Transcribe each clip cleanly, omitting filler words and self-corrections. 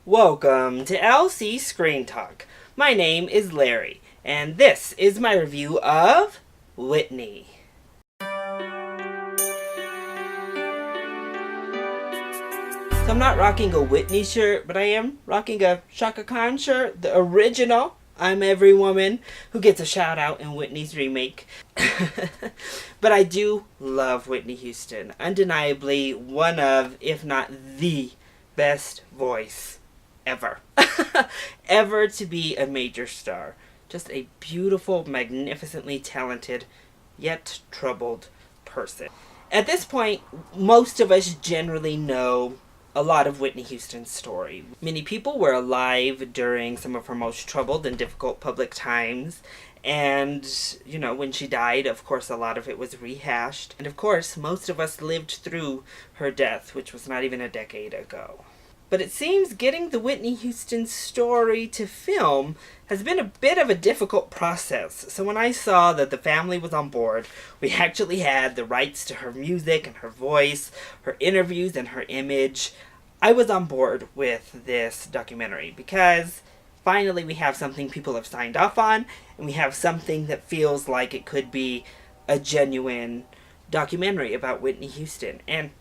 Welcome to LC Screen Talk. My name is Larry, and this is my review of Whitney. So I'm not rocking a Whitney shirt, but I am rocking a Chaka Khan shirt, the original I'm Every Woman, who gets a shout out in Whitney's remake. But I do love Whitney Houston. Undeniably one of, if not the best voice ever. Ever to be a major star. Just a beautiful, magnificently talented, yet troubled person. At this point, most of us generally know a lot of Whitney Houston's story. Many people were alive during some of her most troubled and difficult public times. And, when she died, of course, a lot of it was rehashed. And of course, most of us lived through her death, which was not even a decade ago. But it seems getting the Whitney Houston story to film has been a bit of a difficult process. So when I saw that the family was on board, we actually had the rights to her music and her voice, her interviews and her image, I was on board with this documentary because finally we have something people have signed off on, and we have something that feels like it could be a genuine documentary about Whitney Houston. And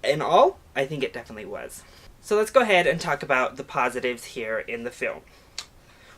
in all, I think it definitely was. So let's go ahead and talk about the positives here in the film.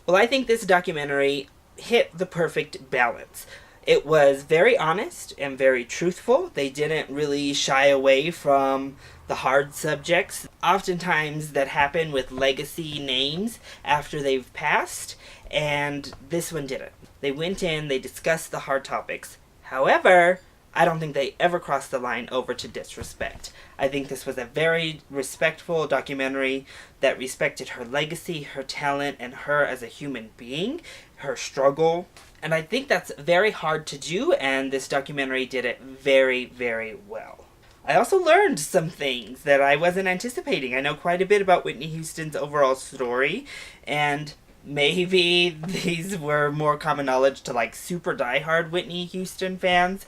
Well, I think this documentary hit the perfect balance. It was very honest and very truthful. They didn't really shy away from the hard subjects, oftentimes that happen with legacy names after they've passed, and this one didn't. They went in, they discussed the hard topics. However, I don't think they ever crossed the line over to disrespect. I think this was a very respectful documentary that respected her legacy, her talent, and her as a human being, her struggle. And I think that's very hard to do, and this documentary did it very, very well. I also learned some things that I wasn't anticipating. I know quite a bit about Whitney Houston's overall story, and maybe these were more common knowledge to super diehard Whitney Houston fans,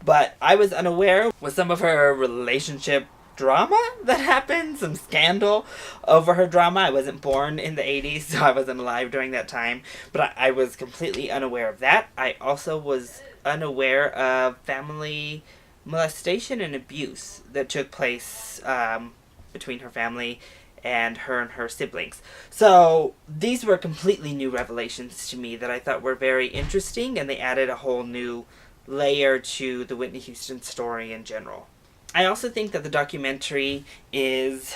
but I was unaware with some of her relationship drama that happened, some scandal over her drama. I wasn't born in the 80s, so I wasn't alive during that time, but I was completely unaware of that. I also was unaware of family molestation and abuse that took place between her family and her siblings. So these were completely new revelations to me that I thought were very interesting, and they added a whole new layer to the Whitney Houston story in general. I also think that the documentary is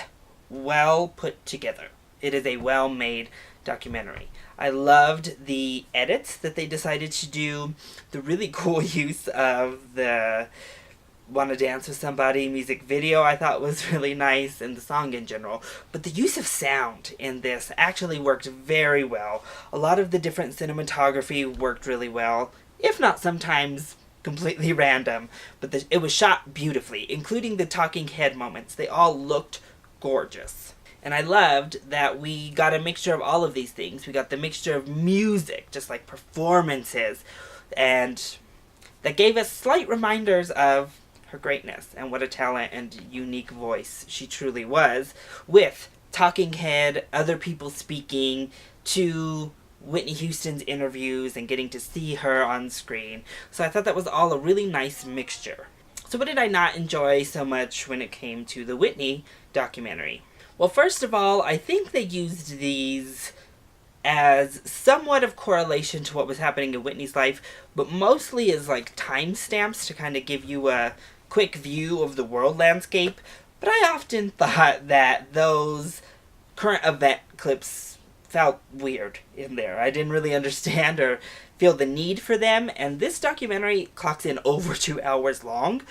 well put together. It is a well-made documentary. I loved the edits that they decided to do, the really cool use of the Wanna Dance with Somebody music video I thought was really nice, and the song in general. But the use of sound in this actually worked very well. A lot of the different cinematography worked really well, if not sometimes completely random, but it was shot beautifully, including the talking head moments. They all looked gorgeous. And I loved that we got a mixture of all of these things. We got the mixture of music, just like performances, and that gave us slight reminders of her greatness and what a talent and unique voice she truly was, with talking head, other people speaking, to Whitney Houston's interviews and getting to see her on screen. So I thought that was all a really nice mixture. So what did I not enjoy so much when it came to the Whitney documentary? Well, first of all, I think they used these as somewhat of correlation to what was happening in Whitney's life, but mostly as timestamps to kind of give you a quick view of the world landscape. But I often thought that those current event clips felt weird in there. I didn't really understand or feel the need for them, and this documentary clocks in over 2 hours long.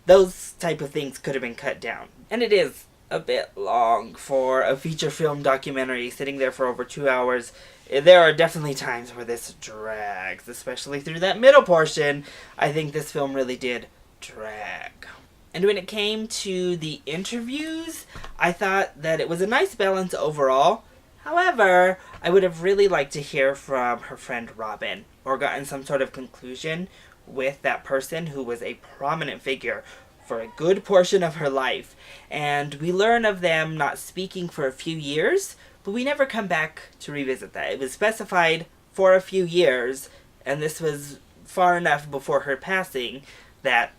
Those type of things could have been cut down. And it is a bit long for a feature film documentary, sitting there for over 2 hours. There are definitely times where this drags, especially through that middle portion. I think this film really did drag. And when it came to the interviews, I thought that it was a nice balance overall. However, I would have really liked to hear from her friend Robin, or gotten some sort of conclusion with that person who was a prominent figure for a good portion of her life. And we learn of them not speaking for a few years, but we never come back to revisit that. It was specified for a few years, and this was far enough before her passing that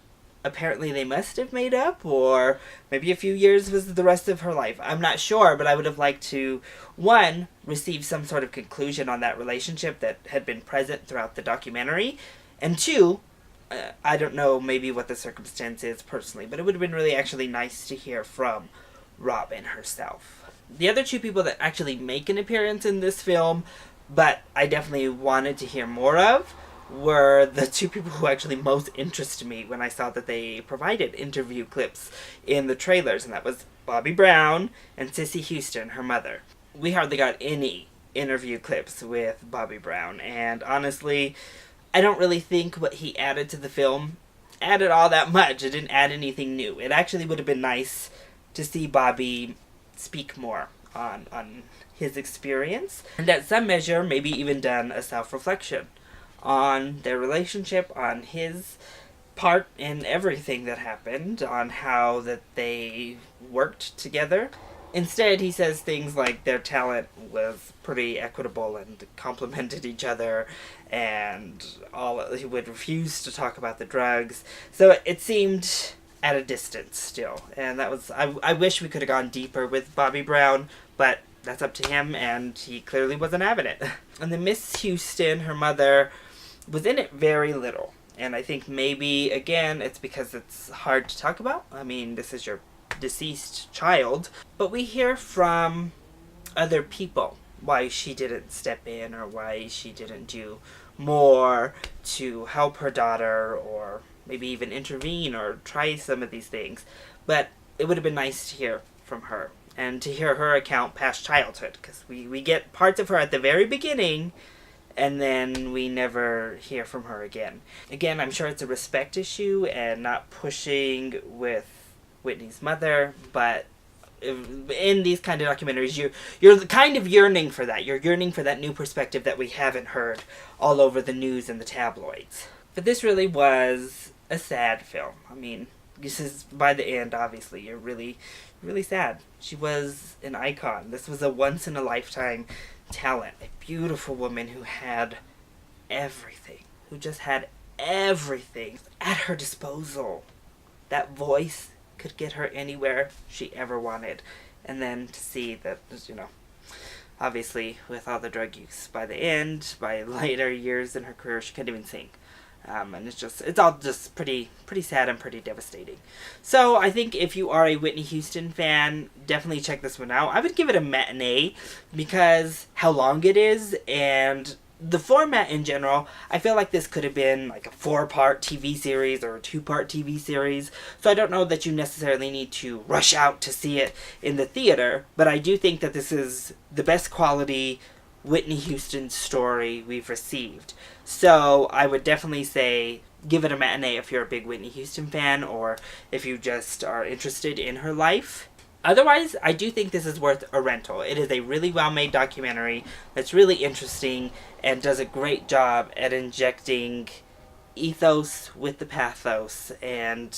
apparently they must have made up, or maybe a few years was the rest of her life. I'm not sure, but I would have liked to, one, receive some sort of conclusion on that relationship that had been present throughout the documentary, and two, I don't know maybe what the circumstance is personally, but it would have been really actually nice to hear from Robin herself. The other two people that actually make an appearance in this film, but I definitely wanted to hear more of, were the two people who actually most interested me when I saw that they provided interview clips in the trailers, and that was Bobby Brown and Whitney Houston, her mother. We hardly got any interview clips with Bobby Brown, and honestly, I don't really think what he added to the film added all that much. It didn't add anything new. It actually would have been nice to see Bobby speak more on his experience, and at some measure maybe even done a self-reflection on their relationship, on his part in everything that happened, on how that they worked together. Instead, he says things like their talent was pretty equitable and complemented each other, and he would refuse to talk about the drugs. So it seemed at a distance still, and that was I wish we could have gone deeper with Bobby Brown, but that's up to him, and he clearly wasn't having it. And then Miss Houston, her mother, was in it very little, and I think maybe, again, it's because it's hard to talk about. I mean, this is your deceased child, but we hear from other people why she didn't step in, or why she didn't do more to help her daughter, or maybe even intervene or try some of these things. But it would have been nice to hear from her, and to hear her account past childhood, because we get parts of her at the very beginning, and then we never hear from her again. Again, I'm sure it's a respect issue and not pushing with Whitney's mother, but in these kind of documentaries, you're kind of yearning for that. You're yearning for that new perspective that we haven't heard all over the news and the tabloids. But this really was a sad film. I mean, this is, by the end, obviously, you're really, really sad. She was an icon. This was a once-in-a-lifetime talent. A beautiful woman who had everything. Who just had everything at her disposal. That voice could get her anywhere she ever wanted. And then to see that, obviously, with all the drug use, by the end, by later years in her career, she couldn't even sing. And it's all just pretty sad and pretty devastating. So I think if you are a Whitney Houston fan, definitely check this one out. I would give it a matinee because how long it is and the format in general. I feel like this could have been like a 4-part TV series or a 2-part TV series. So I don't know that you necessarily need to rush out to see it in the theater, but I do think that this is the best quality Whitney Houston story we've received. So I would definitely say give it a matinee if you're a big Whitney Houston fan, or if you just are interested in her life. Otherwise, I do think this is worth a rental. It is a really well-made documentary that's really interesting and does a great job at injecting ethos with the pathos, and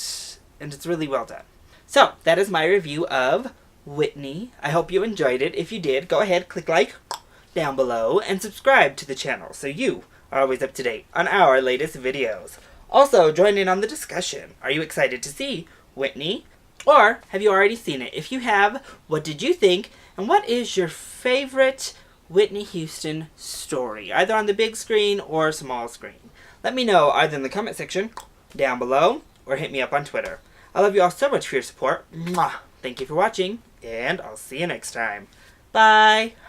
it's really well done. So, that is my review of Whitney. I hope you enjoyed it. If you did, go ahead, click like down below, and subscribe to the channel so you are always up to date on our latest videos. Also, join in on the discussion. Are you excited to see Whitney? Or have you already seen it? If you have, what did you think? And what is your favorite Whitney Houston story? Either on the big screen or small screen. Let me know either in the comment section down below or hit me up on Twitter. I love you all so much for your support. Mwah! Thank you for watching, and I'll see you next time. Bye!